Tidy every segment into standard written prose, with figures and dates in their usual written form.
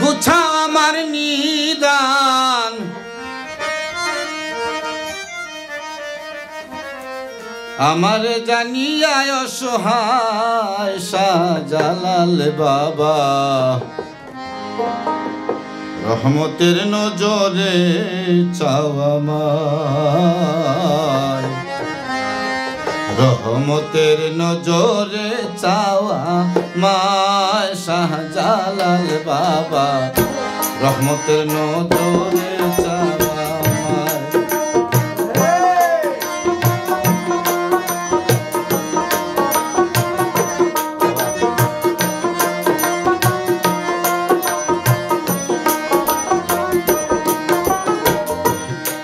গুছা আমার নিদান আমার জানিয়ায় অসহায় শাহজালাল বাবা রহমতের নজরে চাওয়া আমায় রহমতের নজরে চাওয়া মায় শাহজালাল বাবা রহমতের নজরে চাওয়া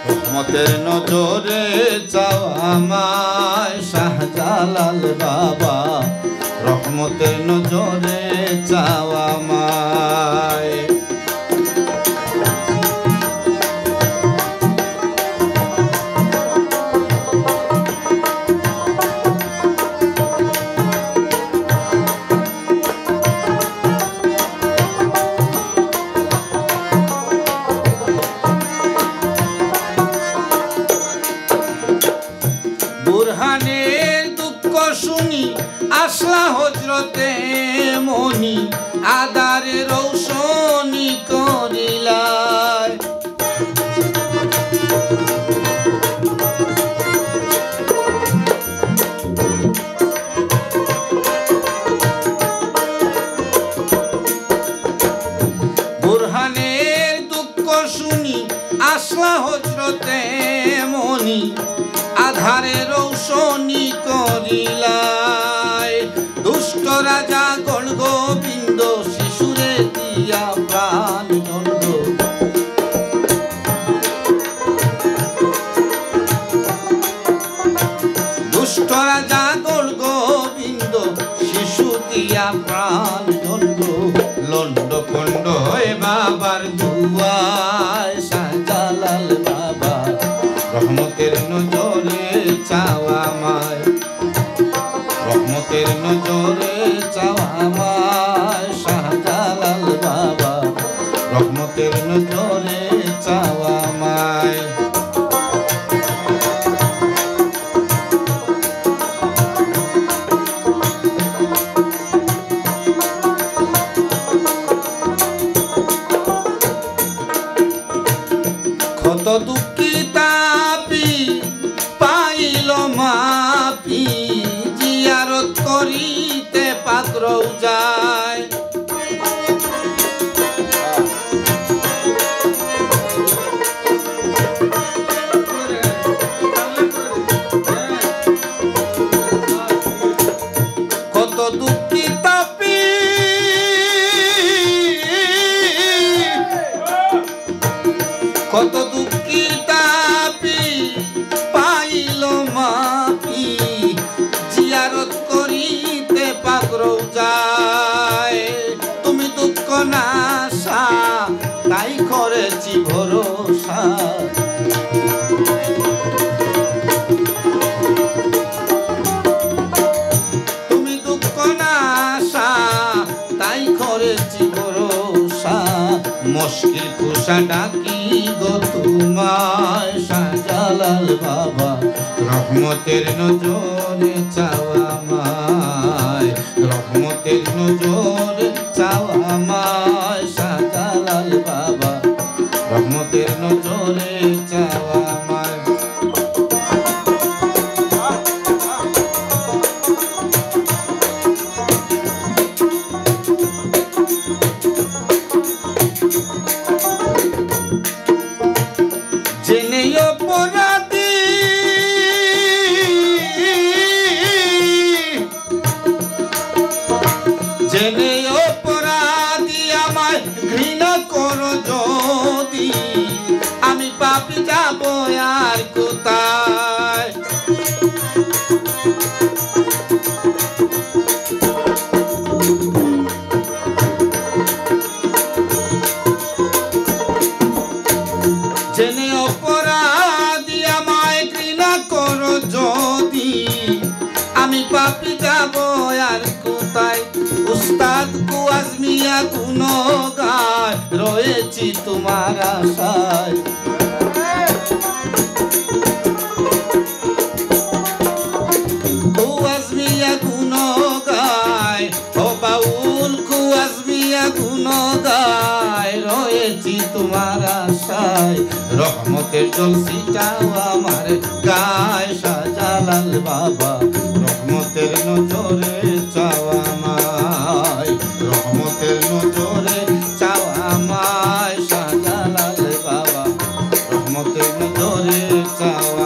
রহমতের নজরে চাওয়া মায় শাহজালাল বাবা রহমতের নজরে চাওয়া মায় বুরহানের দুঃখ শুনি আসলা হজরতে মনি আদারে রৌশনি করিলায় বুরহানের দুঃখ শুনি আসলা হজরতে মনি আধারে রৌশনি করিলায় দুষ্ট রাজা গণ গোবিন্দ শিশুরে দিয়া প্রাণ দণ্ড দুষ্ট রাজা গণ গোবিন্দ শিশু দিয়া প্রাণ দণ্ড লন্ড কণ্ড হয়ে বাবার দুয়ায় শাহজালাল বাবা রহমতের নজরে চাওয়া মায় রহমতের নজরে চাওয়া মায় শাহজালাল বাবা রহমতের নজরে চাওয়া মায় আশা ডাকি গো তোমায় শাহজালাল বাবা রহমতের নজরে চাওয়া আমায় রহমতের নজরে চাওয়া আমায় শাহজালাল বাবা রহমতের নজরে চাওয়া আমায় জেনে অপরাধী জেনে অপরাধী আমায় ঘৃণা করো যদি আমি পাপী যাব আর কোথায় জেনে অপরাধী আমায় ঘৃণা করো যদি আমি পাপী যাব আর কোথায় উস্তাদ কুয়াজ মিয়া গুণগায় রয়েছি তোমার আশায় কুয়াজ মিয়া গুণগায় ও বাউল কুয়াজ মিয়া গুণগায় রয়েছি তোমার আশায় রহমতের জল ছিটাও আমার গায় শাহজালাল বাবা রহমতের নজরে চাওয়া আমায় রহমতের নজরে চাওয়া আমায় শাহজালাল বাবা রহমতের নজরে চাওয়া